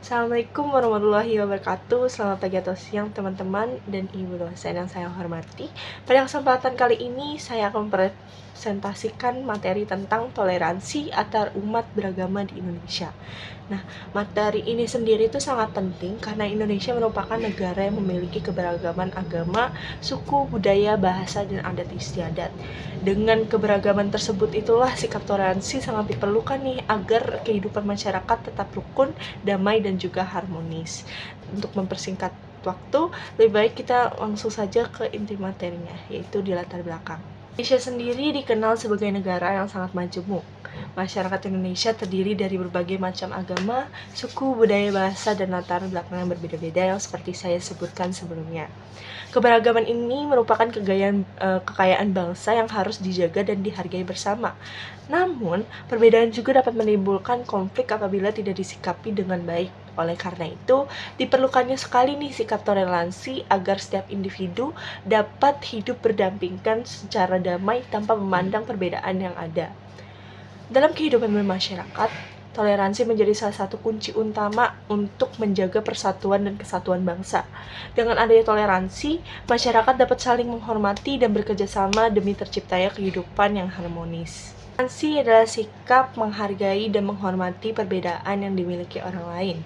Assalamualaikum warahmatullahi wabarakatuh. Selamat pagi atau siang teman-teman dan ibu dosen yang saya hormati. Pada kesempatan kali ini saya akan mempresentasikan materi tentang toleransi antar umat beragama di Indonesia. Nah, materi ini sendiri itu sangat penting karena Indonesia merupakan negara yang memiliki keberagaman agama, suku, budaya, bahasa, dan adat istiadat. Dengan keberagaman tersebut itulah sikap toleransi sangat diperlukan nih agar kehidupan masyarakat tetap rukun, damai, dan juga harmonis. Untuk mempersingkat waktu, lebih baik kita langsung saja ke inti materinya, yaitu di latar belakang. Indonesia sendiri dikenal sebagai negara yang sangat majemuk. Masyarakat Indonesia terdiri dari berbagai macam agama, suku, budaya, bahasa, dan latar belakang yang berbeda-beda yang seperti saya sebutkan sebelumnya. Keberagaman ini merupakan kekayaan bangsa yang harus dijaga dan dihargai bersama. Namun, perbedaan juga dapat menimbulkan konflik apabila tidak disikapi dengan baik. Oleh karena itu, diperlukannya sekali nih sikap toleransi agar setiap individu dapat hidup berdampingan secara damai tanpa memandang perbedaan yang ada. Dalam kehidupan bermasyarakat, toleransi menjadi salah satu kunci utama untuk menjaga persatuan dan kesatuan bangsa. Dengan adanya toleransi, masyarakat dapat saling menghormati dan bekerja sama demi terciptanya kehidupan yang harmonis. Toleransi adalah sikap menghargai dan menghormati perbedaan yang dimiliki orang lain.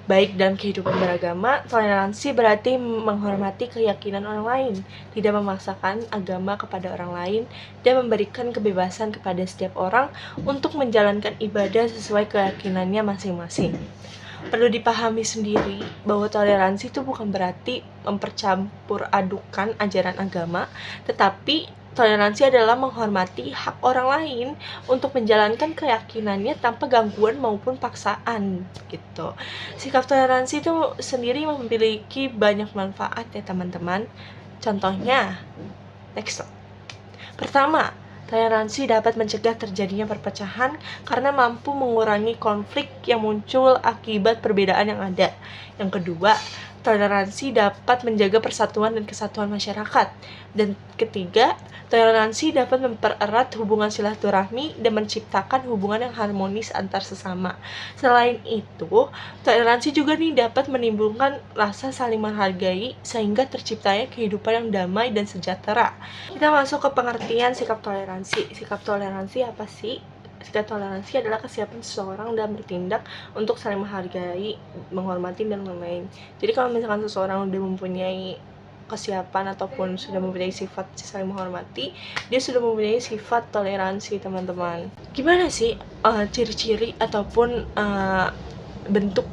Baik dalam kehidupan beragama, toleransi berarti menghormati keyakinan orang lain, tidak memaksakan agama kepada orang lain, dan memberikan kebebasan kepada setiap orang untuk menjalankan ibadah sesuai keyakinannya masing-masing. Perlu dipahami sendiri bahwa toleransi itu bukan berarti mempercampur adukan ajaran agama, tetapi toleransi adalah menghormati hak orang lain untuk menjalankan keyakinannya tanpa gangguan maupun paksaan gitu. Sikap toleransi itu sendiri memiliki banyak manfaat ya teman-teman. Contohnya, next slide. Pertama, toleransi dapat mencegah terjadinya perpecahan karena mampu mengurangi konflik yang muncul akibat perbedaan yang ada. Yang kedua, toleransi dapat menjaga persatuan dan kesatuan masyarakat. Dan ketiga, toleransi dapat mempererat hubungan silaturahmi dan menciptakan hubungan yang harmonis antar sesama. Selain itu, toleransi juga dapat menimbulkan rasa saling menghargai sehingga terciptanya kehidupan yang damai dan sejahtera. Kita masuk ke pengertian sikap toleransi. Sikap toleransi apa sih? Sikap toleransi adalah kesiapan seseorang dalam bertindak untuk saling menghargai, menghormati, dan lain-lain. Jadi kalau misalkan seseorang udah mempunyai kesiapan ataupun sudah mempunyai sifat saling menghormati, dia sudah mempunyai sifat toleransi, teman-teman. Gimana sih ciri-ciri ataupun bentuk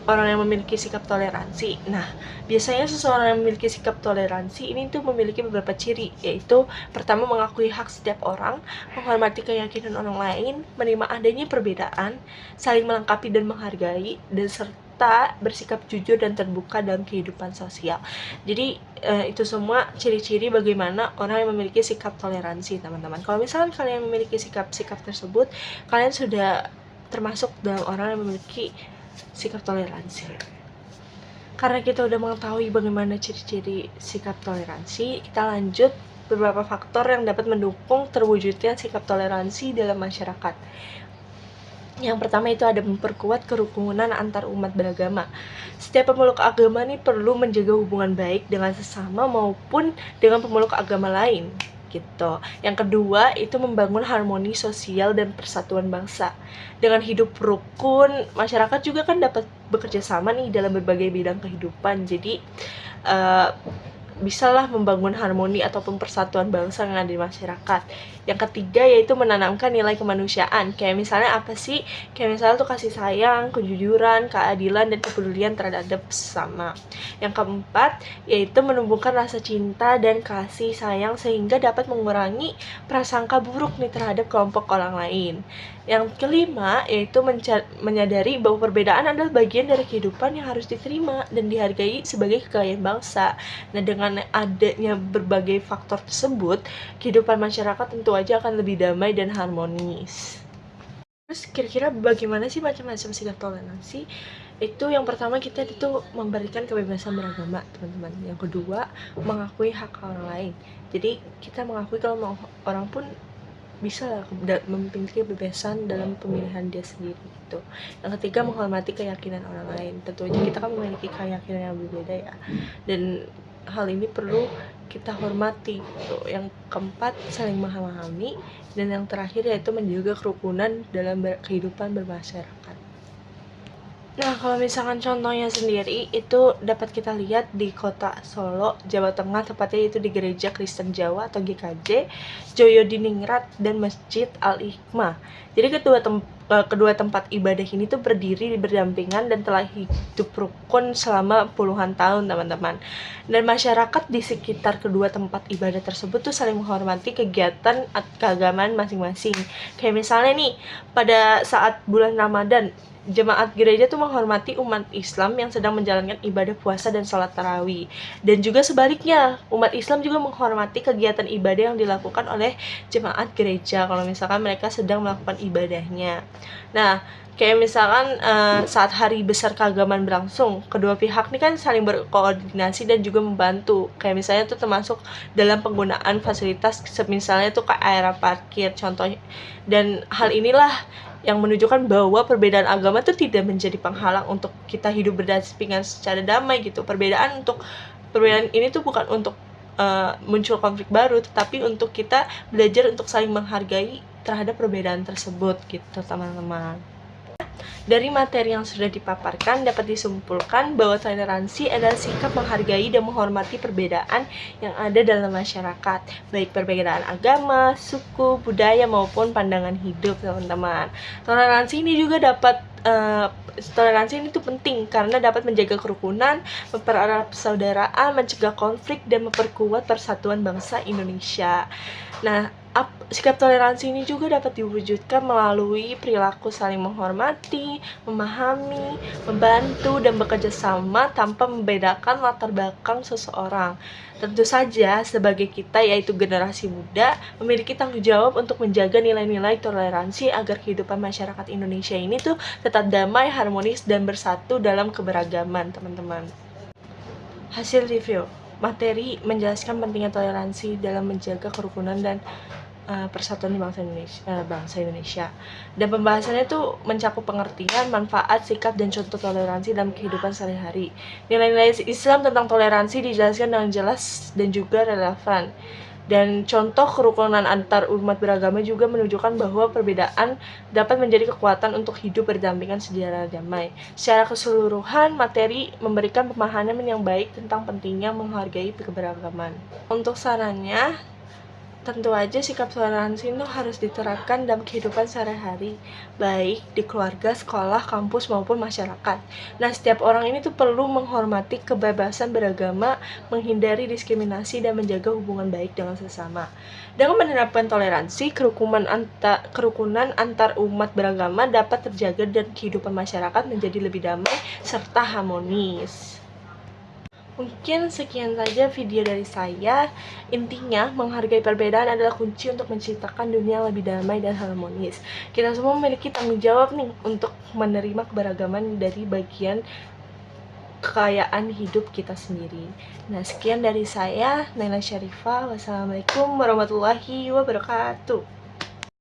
orang yang memiliki sikap toleransi? Nah, biasanya seseorang yang memiliki sikap toleransi ini tuh memiliki beberapa ciri, yaitu pertama, mengakui hak setiap orang, menghormati keyakinan orang lain, menerima adanya perbedaan, saling melengkapi dan menghargai, dan serta bersikap jujur dan terbuka dalam kehidupan sosial. Jadi itu semua ciri-ciri bagaimana orang yang memiliki sikap toleransi, teman-teman. Kalau misalkan kalian memiliki sikap-sikap tersebut, kalian sudah termasuk dalam orang yang memiliki sikap toleransi. Karena kita udah mengetahui bagaimana ciri-ciri sikap toleransi, kita lanjut beberapa faktor yang dapat mendukung terwujudnya sikap toleransi dalam masyarakat. Yang pertama itu ada memperkuat kerukunan antar umat beragama. Setiap pemeluk agama nih perlu menjaga hubungan baik dengan sesama maupun dengan pemeluk agama lain gitu. Yang kedua itu membangun harmoni sosial dan persatuan bangsa. Dengan hidup rukun, masyarakat juga kan dapat bekerja sama nih dalam berbagai bidang kehidupan. Jadi bisalah membangun harmoni ataupun persatuan bangsa yang ada di masyarakat. Yang ketiga yaitu menanamkan nilai kemanusiaan. Kayak misalnya apa sih? Kayak misalnya tuh kasih sayang, kejujuran, keadilan, dan kepedulian terhadap sesama. Yang keempat yaitu menumbuhkan rasa cinta dan kasih sayang sehingga dapat mengurangi prasangka buruk nih terhadap kelompok orang lain. Yang kelima yaitu menyadari bahwa perbedaan adalah bagian dari kehidupan yang harus diterima dan dihargai sebagai kekayaan bangsa. Nah, dengan adanya berbagai faktor tersebut, kehidupan masyarakat tentu aja akan lebih damai dan harmonis. Terus kira-kira bagaimana sih macam-macam sikap toleransi? Itu yang pertama, kita itu memberikan kebebasan beragama, teman-teman. Yang kedua, mengakui hak orang lain. Jadi kita mengakui kalau orang pun bisa lah memiliki kebebasan dalam pemilihan dia sendiri gitu. Yang ketiga, menghormati keyakinan orang lain. Tentu aja kita kan memiliki keyakinan yang berbeda ya, dan hal ini perlu kita hormati gitu. Yang keempat, saling memahami, dan yang terakhir yaitu menjaga kerukunan dalam kehidupan bermasyarakat. Nah, kalau misalkan contohnya sendiri itu dapat kita lihat di kota Solo, Jawa Tengah, tepatnya itu di Gereja Kristen Jawa atau GKJ, Joyodiningrat, dan Masjid Al-Hikmah. Jadi kedua tempat ibadah ini tuh berdiri berdampingan dan telah hidup rukun selama puluhan tahun, teman-teman. Dan masyarakat di sekitar kedua tempat ibadah tersebut tuh saling menghormati kegiatan keagamaan masing-masing. Kayak misalnya nih, pada saat bulan Ramadan, jemaat gereja tuh menghormati umat Islam yang sedang menjalankan ibadah puasa dan sholat tarawih. Dan juga sebaliknya, umat Islam juga menghormati kegiatan ibadah yang dilakukan oleh jemaat gereja kalau misalkan mereka sedang melakukan ibadahnya. Nah, kayak misalkan saat hari besar keagamaan berlangsung, kedua pihak nih kan saling berkoordinasi dan juga membantu. Kayak misalnya tuh termasuk dalam penggunaan fasilitas, misalnya tuh kayak area parkir contohnya. Dan hal inilah yang menunjukkan bahwa perbedaan agama itu tidak menjadi penghalang untuk kita hidup berdampingan secara damai gitu. Perbedaan ini tuh bukan untuk muncul konflik baru, tetapi untuk kita belajar untuk saling menghargai terhadap perbedaan tersebut gitu, teman-teman. Dari materi yang sudah dipaparkan dapat disimpulkan bahwa toleransi adalah sikap menghargai dan menghormati perbedaan yang ada dalam masyarakat, baik perbedaan agama, suku, budaya maupun pandangan hidup, teman-teman. Toleransi ini tuh penting karena dapat menjaga kerukunan, mempererat persaudaraan, mencegah konflik, dan memperkuat persatuan bangsa Indonesia. Nah, sikap toleransi ini juga dapat diwujudkan melalui perilaku saling menghormati, memahami, membantu, dan bekerja sama tanpa membedakan latar belakang seseorang. Tentu saja, sebagai kita yaitu generasi muda, memiliki tanggung jawab untuk menjaga nilai-nilai toleransi agar kehidupan masyarakat Indonesia ini tuh tetap damai, harmonis, dan bersatu dalam keberagaman, teman-teman. Hasil review materi menjelaskan pentingnya toleransi dalam menjaga kerukunan dan persatuan di bangsa Indonesia. Dan pembahasannya itu mencakup pengertian, manfaat, sikap, dan contoh toleransi dalam kehidupan sehari-hari. Nilai-nilai Islam tentang toleransi dijelaskan dengan jelas dan juga relevan. Dan contoh kerukunan antar umat beragama juga menunjukkan bahwa perbedaan dapat menjadi kekuatan untuk hidup berdampingan secara damai. Secara keseluruhan, materi memberikan pemahaman yang baik tentang pentingnya menghargai keberagaman. Untuk sarannya, tentu aja sikap toleransi itu harus diterapkan dalam kehidupan sehari-hari, baik di keluarga, sekolah, kampus, maupun masyarakat. Nah, setiap orang ini tuh perlu menghormati kebebasan beragama, menghindari diskriminasi, dan menjaga hubungan baik dengan sesama. Dengan menerapkan toleransi, kerukunan antar umat beragama dapat terjaga dan kehidupan masyarakat menjadi lebih damai serta harmonis. Mungkin sekian saja video dari saya. Intinya, menghargai perbedaan adalah kunci untuk menciptakan dunia yang lebih damai dan harmonis. Kita semua memiliki tanggung jawab nih untuk menerima keberagaman dari bagian kekayaan hidup kita sendiri. Nah, sekian dari saya, Naila Syarifah. Wassalamualaikum warahmatullahi wabarakatuh.